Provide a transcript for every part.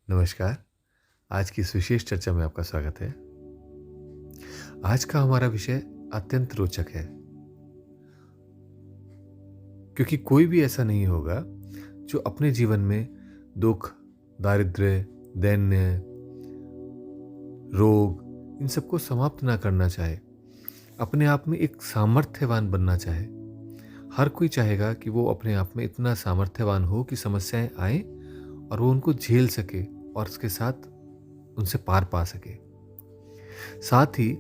नमस्कार। आज की इस विशेष चर्चा में आपका स्वागत है। आज का हमारा विषय अत्यंत रोचक है, क्योंकि कोई भी ऐसा नहीं होगा जो अपने जीवन में दुख, दारिद्र्य, दैन्य, रोग इन सबको समाप्त ना करना चाहे, अपने आप में एक सामर्थ्यवान बनना चाहे। हर कोई चाहेगा कि वो अपने आप में इतना सामर्थ्यवान हो कि समस्याएं आए और वो उनको झेल सके और उसके साथ उनसे पार पा सके। साथ ही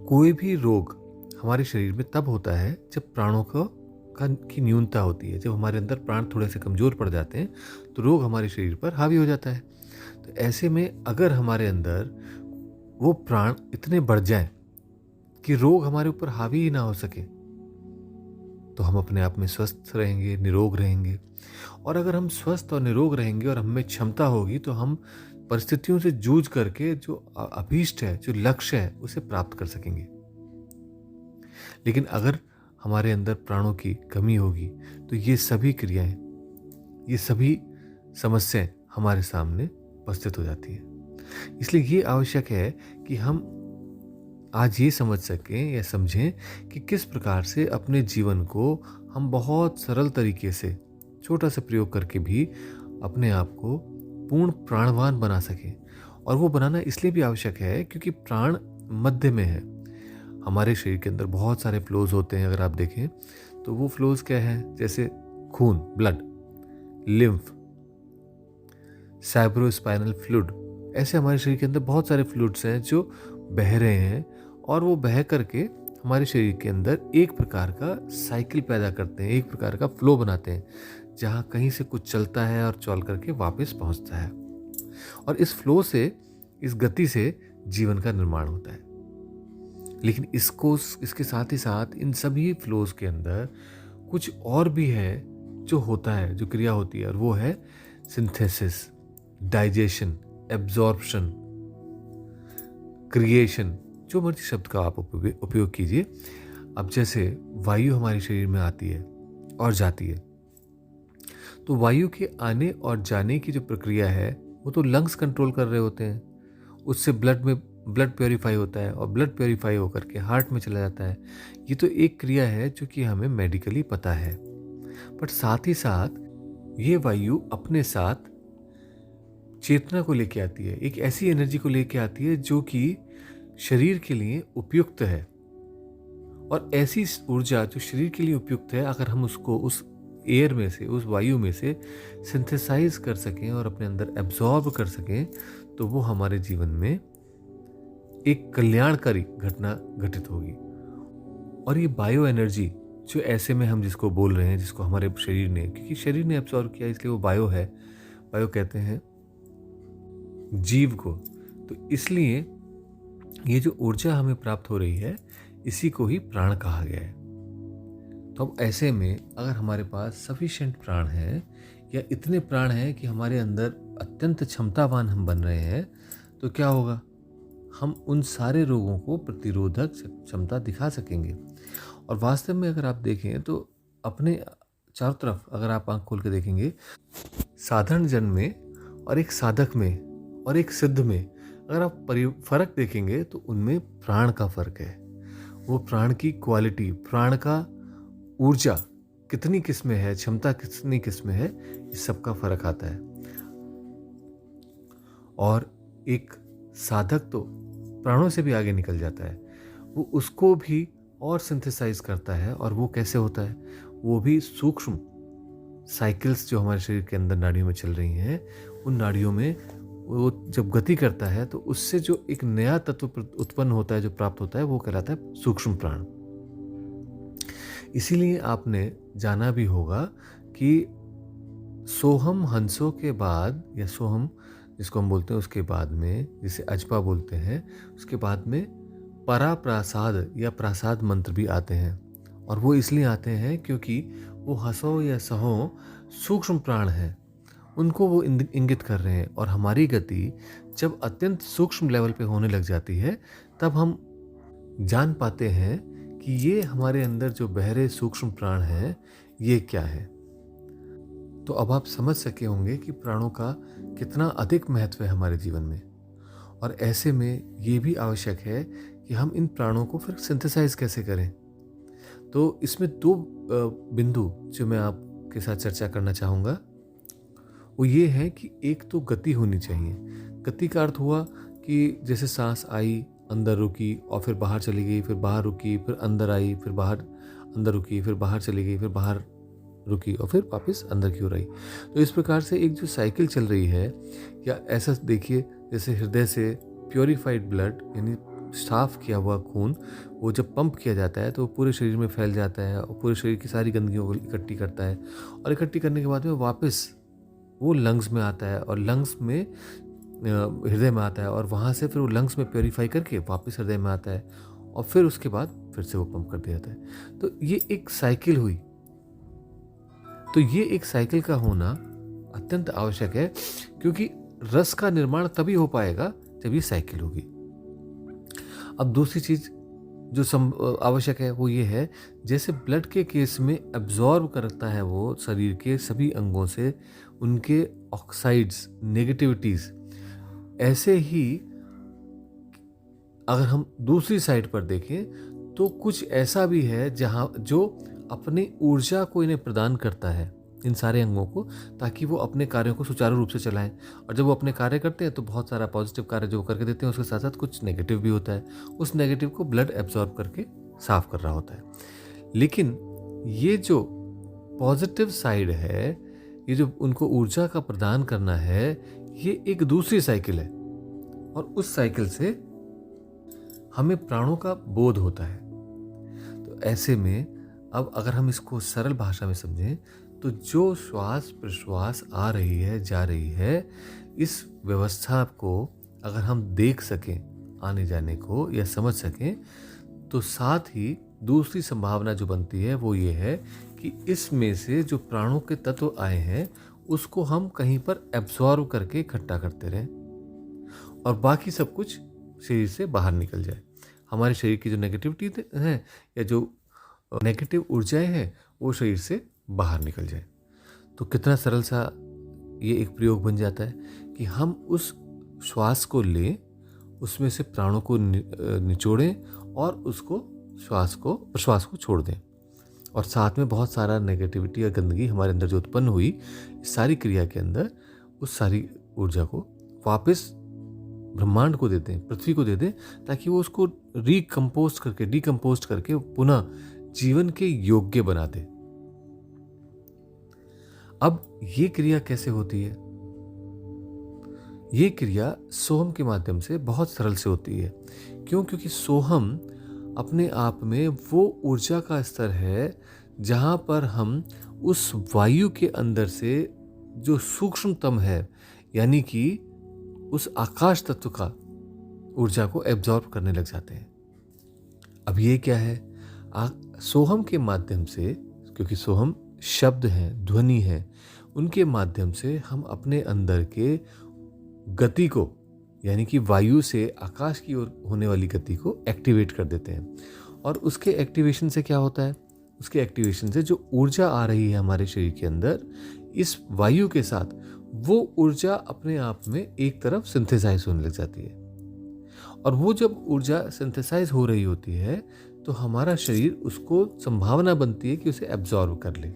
कोई भी रोग हमारे शरीर में तब होता है जब प्राणों की न्यूनता होती है। जब हमारे अंदर प्राण थोड़े से कमज़ोर पड़ जाते हैं तो रोग हमारे शरीर पर हावी हो जाता है। तो ऐसे में अगर हमारे अंदर वो प्राण इतने बढ़ जाएं कि रोग हमारे ऊपर हावी ही ना हो सके, तो हम अपने आप में स्वस्थ रहेंगे, निरोग रहेंगे। और अगर हम स्वस्थ और निरोग रहेंगे और हमें क्षमता होगी तो हम परिस्थितियों से जूझ करके जो अभीष्ट है, जो लक्ष्य है, उसे प्राप्त कर सकेंगे। लेकिन अगर हमारे अंदर प्राणों की कमी होगी तो ये सभी क्रियाएं, ये सभी समस्याएं हमारे सामने उपस्थित हो जाती हैं। इसलिए ये आवश्यक है कि हम आज ये समझ सकें या समझें कि किस प्रकार से अपने जीवन को हम बहुत सरल तरीके से छोटा सा प्रयोग करके भी अपने आप को पूर्ण प्राणवान बना सकें। और वो बनाना इसलिए भी आवश्यक है क्योंकि प्राण मध्य में है। हमारे शरीर के अंदर बहुत सारे फ्लोज होते हैं। अगर आप देखें तो वो फ्लोज क्या हैं, जैसे खून, ब्लड, लिम्फ, सैब्रोस्पाइनल फ्लूइड, ऐसे हमारे शरीर के अंदर बहुत सारे फ्लूइड्स हैं जो बह रहे हैं और वो बह करके हमारे शरीर के अंदर एक प्रकार का साइकिल पैदा करते हैं, एक प्रकार का फ्लो बनाते हैं, जहाँ कहीं से कुछ चलता है और चल करके वापस पहुँचता है। और इस फ्लो से, इस गति से जीवन का निर्माण होता है। लेकिन इसके साथ ही साथ इन सभी फ्लोज के अंदर कुछ और भी है जो होता है, जो क्रिया होती है, और वो है सिंथेसिस, डाइजेशन, एब्जॉर्प्शन, क्रिएशन, जो मर्जी शब्द का आप उपयोग कीजिए। अब जैसे वायु हमारे शरीर में आती है और जाती है, तो वायु के आने और जाने की जो प्रक्रिया है वो तो लंग्स कंट्रोल कर रहे होते हैं। उससे ब्लड प्योरीफाई होता है और ब्लड प्योरीफाई होकर के हार्ट में चला जाता है। ये तो एक क्रिया है जो कि हमें मेडिकली पता है। बट साथ ही साथ ये वायु अपने साथ चेतना को लेके आती है, एक ऐसी एनर्जी को लेके आती है जो कि शरीर के लिए उपयुक्त है। और ऐसी ऊर्जा जो शरीर के लिए उपयुक्त है, अगर हम उसको उस एयर में से, उस वायु में से सिंथेसाइज कर सकें और अपने अंदर एब्जॉर्ब कर सकें, तो वो हमारे जीवन में एक कल्याणकारी घटना घटित होगी। और ये बायो एनर्जी जो ऐसे में हम जिसको बोल रहे हैं, जिसको हमारे शरीर ने, क्योंकि शरीर ने एब्जॉर्ब किया इसलिए वो बायो है, बायो कहते हैं जीव को। तो इसलिए ये जो ऊर्जा हमें प्राप्त हो रही है, इसी को ही प्राण कहा गया है। तो अब ऐसे में अगर हमारे पास सफिशिएंट प्राण है, या इतने प्राण हैं कि हमारे अंदर अत्यंत क्षमतावान हम बन रहे हैं, तो क्या होगा, हम उन सारे रोगों को प्रतिरोधक क्षमता दिखा सकेंगे। और वास्तव में अगर आप देखें तो अपने चारों तरफ अगर आप आंख खोल के देखेंगे, साधारण जन में और एक साधक में और एक सिद्ध में अगर आप फर्क देखेंगे तो उनमें प्राण का फर्क है। वो प्राण की क्वालिटी, प्राण का ऊर्जा कितनी किस्में है, क्षमता कितनी किस्में है, इस सब का फर्क आता है। और एक साधक तो प्राणों से भी आगे निकल जाता है, वो उसको भी और सिंथेसाइज करता है। और वो कैसे होता है, वो भी सूक्ष्म साइकिल्स जो हमारे शरीर के अंदर नाड़ियों में चल रही हैं, उन नाड़ियों में वो जब गति करता है तो उससे जो एक नया तत्व उत्पन्न होता है, जो प्राप्त होता है, वो कहलाता है सूक्ष्म प्राण। इसीलिए आपने जाना भी होगा कि सोहम हंसों के बाद, या सोहम जिसको हम बोलते हैं उसके बाद में, जिसे अजपा बोलते हैं, उसके बाद में पराप्रासाद या प्रासाद मंत्र भी आते हैं। और वो इसलिए आते हैं क्योंकि वो हंसो या सहो सूक्ष्म प्राण हैं, उनको वो इंगित कर रहे हैं। और हमारी गति जब अत्यंत सूक्ष्म लेवल पे होने लग जाती है, तब हम जान पाते हैं कि ये हमारे अंदर जो बहरे सूक्ष्म प्राण हैं, ये क्या है। तो अब आप समझ सके होंगे कि प्राणों का कितना अधिक महत्व है हमारे जीवन में। और ऐसे में ये भी आवश्यक है कि हम इन प्राणों को फिर सिंथेसाइज कैसे करें। तो इसमें दो बिंदु जो मैं आपके साथ चर्चा करना चाहूँगा वो ये है कि एक तो गति होनी चाहिए। गति का अर्थ हुआ कि जैसे सांस आई, अंदर रुकी और फिर बाहर चली गई, फिर बाहर रुकी, फिर अंदर आई, फिर बाहर, अंदर रुकी, फिर बाहर चली गई, फिर बाहर रुकी और फिर वापस अंदर की ओर आई। तो इस प्रकार से एक जो साइकिल चल रही है, या ऐसा देखिए जैसे हृदय से प्योरीफाइड ब्लड यानी साफ किया हुआ खून वो जब पंप किया जाता है तो वो पूरे शरीर में फैल जाता है और पूरे शरीर की सारी गंदगियों को इकट्ठी करता है, और इकट्ठी करने के बाद में वापस वो लंग्स में आता है और लंग्स में हृदय में आता है, और वहाँ से फिर वो लंग्स में प्योरीफाई करके वापस हृदय में आता है, और फिर उसके बाद फिर से वो पंप कर दिया जाता है। तो ये एक साइकिल हुई। तो ये एक साइकिल का होना अत्यंत आवश्यक है, क्योंकि रस का निर्माण तभी हो पाएगा जब ये साइकिल होगी। अब दूसरी चीज जो आवश्यक है वो ये है, जैसे ब्लड के केस में एब्जॉर्ब करता है वो शरीर के सभी अंगों से उनके ऑक्साइड्स, नेगेटिविटीज, ऐसे ही अगर हम दूसरी साइड पर देखें तो कुछ ऐसा भी है जहां जो अपनी ऊर्जा को इन्हें प्रदान करता है, इन सारे अंगों को, ताकि वो अपने कार्यों को सुचारू रूप से चलाएं। और जब वो अपने कार्य करते हैं तो बहुत सारा पॉजिटिव कार्य जो करके देते हैं, उसके साथ साथ कुछ नेगेटिव भी होता है। उस नेगेटिव को ब्लड एब्जॉर्ब करके साफ कर रहा होता है। लेकिन ये जो पॉजिटिव साइड है, ये जो उनको ऊर्जा का प्रदान करना है, ये एक दूसरी साइकिल है, और उस साइकिल से हमें प्राणों का बोध होता है। तो ऐसे में अब अगर हम इसको सरल भाषा में समझें तो जो श्वास प्रश्वास आ रही है, जा रही है, इस व्यवस्था को अगर हम देख सकें आने जाने को या समझ सकें, तो साथ ही दूसरी संभावना जो बनती है वो ये है कि इसमें से जो प्राणों के तत्व आए हैं उसको हम कहीं पर एब्जॉर्व करके इकट्ठा करते रहें, और बाकी सब कुछ शरीर से बाहर निकल जाए। हमारे शरीर की जो नेगेटिविटी है या जो नेगेटिव ऊर्जाएं हैं वो शरीर से बाहर निकल जाए। तो कितना सरल सा ये एक प्रयोग बन जाता है कि हम उस श्वास को लें, उसमें से प्राणों को निचोड़ें और उसको प्रश्वास को छोड़ दें, और साथ में बहुत सारा नेगेटिविटी या गंदगी हमारे अंदर जो उत्पन्न हुई, इस सारी क्रिया के अंदर उस सारी ऊर्जा को वापस ब्रह्मांड को दे दें, पृथ्वी को दे दें, ताकि वो उसको डिकम्पोस्ट करके पुनः जीवन के योग्य बना दे। अब ये क्रिया कैसे होती है? ये क्रिया सोहम के माध्यम से बहुत सरल से होती है। क्यों? क्योंकि सोहम अपने आप में वो ऊर्जा का स्तर है जहां पर हम उस वायु के अंदर से जो सूक्ष्मतम है, यानी कि उस आकाश तत्व का ऊर्जा को एब्जॉर्ब करने लग जाते हैं। अब ये क्या है? सोहम के माध्यम से, क्योंकि सोहम शब्द हैं, ध्वनि है, उनके माध्यम से हम अपने अंदर के गति को, यानी कि वायु से आकाश की ओर होने वाली गति को एक्टिवेट कर देते हैं। और उसके एक्टिवेशन से क्या होता है? उसके एक्टिवेशन से जो ऊर्जा आ रही है हमारे शरीर के अंदर, इस वायु के साथ वो ऊर्जा अपने आप में एक तरफ सिंथेसाइज होने लग जाती है। और वो जब ऊर्जा सिंथेसाइज हो रही होती है तो हमारा शरीर, उसको संभावना बनती है कि उसे एब्जॉर्ब कर ले।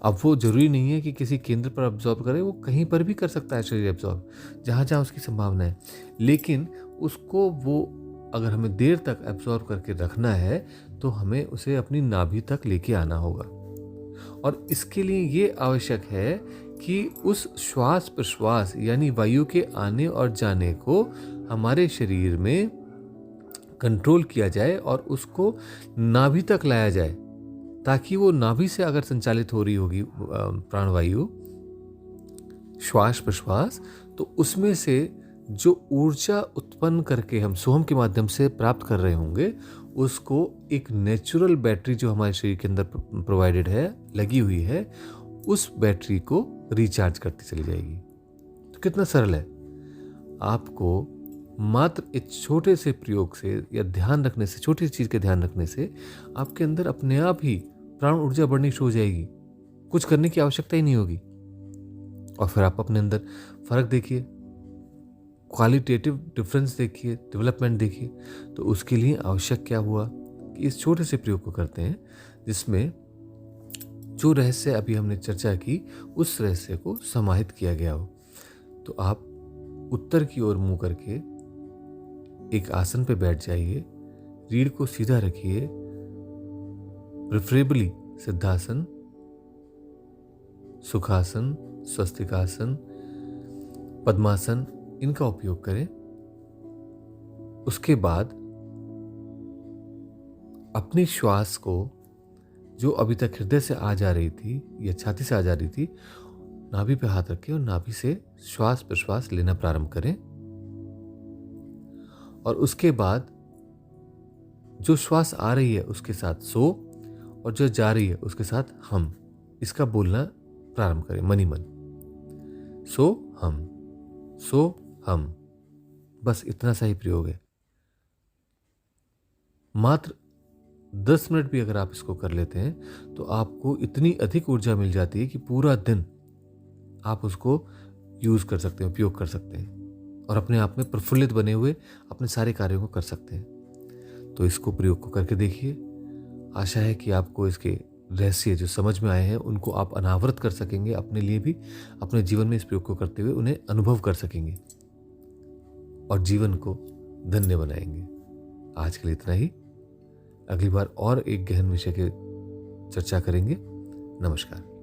अब वो जरूरी नहीं है कि किसी केंद्र पर एब्जॉर्ब करे, वो कहीं पर भी कर सकता है शरीर एब्जॉर्ब, जहाँ जहाँ उसकी संभावना है। लेकिन उसको वो अगर हमें देर तक एब्जॉर्ब करके रखना है तो हमें उसे अपनी नाभि तक लेके आना होगा। और इसके लिए ये आवश्यक है कि उस श्वास प्रश्वास यानी वायु के आने और जाने को हमारे शरीर में कंट्रोल किया जाए और उसको नाभि तक लाया जाए, ताकि वो नाभि से अगर संचालित हो रही होगी प्राणवायु, श्वास प्रश्वास, तो उसमें से जो ऊर्जा उत्पन्न करके हम सोहम के माध्यम से प्राप्त कर रहे होंगे, उसको एक नेचुरल बैटरी जो हमारे शरीर के अंदर प्रोवाइडेड है, लगी हुई है, उस बैटरी को रिचार्ज करती चली जाएगी। तो कितना सरल है। आपको मात्र एक छोटे से प्रयोग से या ध्यान रखने से, छोटी सी चीज़ के ध्यान रखने से आपके अंदर अपने आप ही प्राण ऊर्जा बढ़नी शुरू हो जाएगी। कुछ करने की आवश्यकता ही नहीं होगी। और फिर आप अपने अंदर फर्क देखिए, क्वालिटेटिव डिफरेंस देखिए, डेवलपमेंट देखिए। तो उसके लिए आवश्यक क्या हुआ कि इस छोटे से प्रयोग को करते हैं जिसमें जो रहस्य अभी हमने चर्चा की उस रहस्य को समाहित किया गया हो। तो आप उत्तर की ओर मुंह करके एक आसन पे बैठ जाइए, रीढ़ को सीधा रखिए, प्रेफरेबली सिद्धासन, सुखासन, स्वस्तिकासन, पद्मासन, इनका उपयोग करें। उसके बाद अपनी श्वास को जो अभी तक हृदय से आ जा रही थी या छाती से आ जा रही थी, नाभि पे हाथ रखें और नाभि से श्वास प्रश्वास लेना प्रारंभ करें। और उसके बाद जो श्वास आ रही है उसके साथ सो और जो जा रही है उसके साथ हम, इसका बोलना प्रारंभ करें मनी मन। सो हम, सो हम, बस इतना सा ही प्रयोग है। मात्र 10 मिनट भी अगर आप इसको कर लेते हैं तो आपको इतनी अधिक ऊर्जा मिल जाती है कि पूरा दिन आप उसको यूज कर सकते हैं, उपयोग कर सकते हैं और अपने आप में प्रफुल्लित बने हुए अपने सारे कार्यों को कर सकते हैं। तो इसको प्रयोग को करके देखिए। आशा है कि आपको इसके रहस्य जो समझ में आए हैं उनको आप अनावृत कर सकेंगे, अपने लिए भी अपने जीवन में इस प्रयोग को करते हुए उन्हें अनुभव कर सकेंगे और जीवन को धन्य बनाएंगे। आज के लिए इतना ही। अगली बार और एक गहन विषय के चर्चा करेंगे। नमस्कार।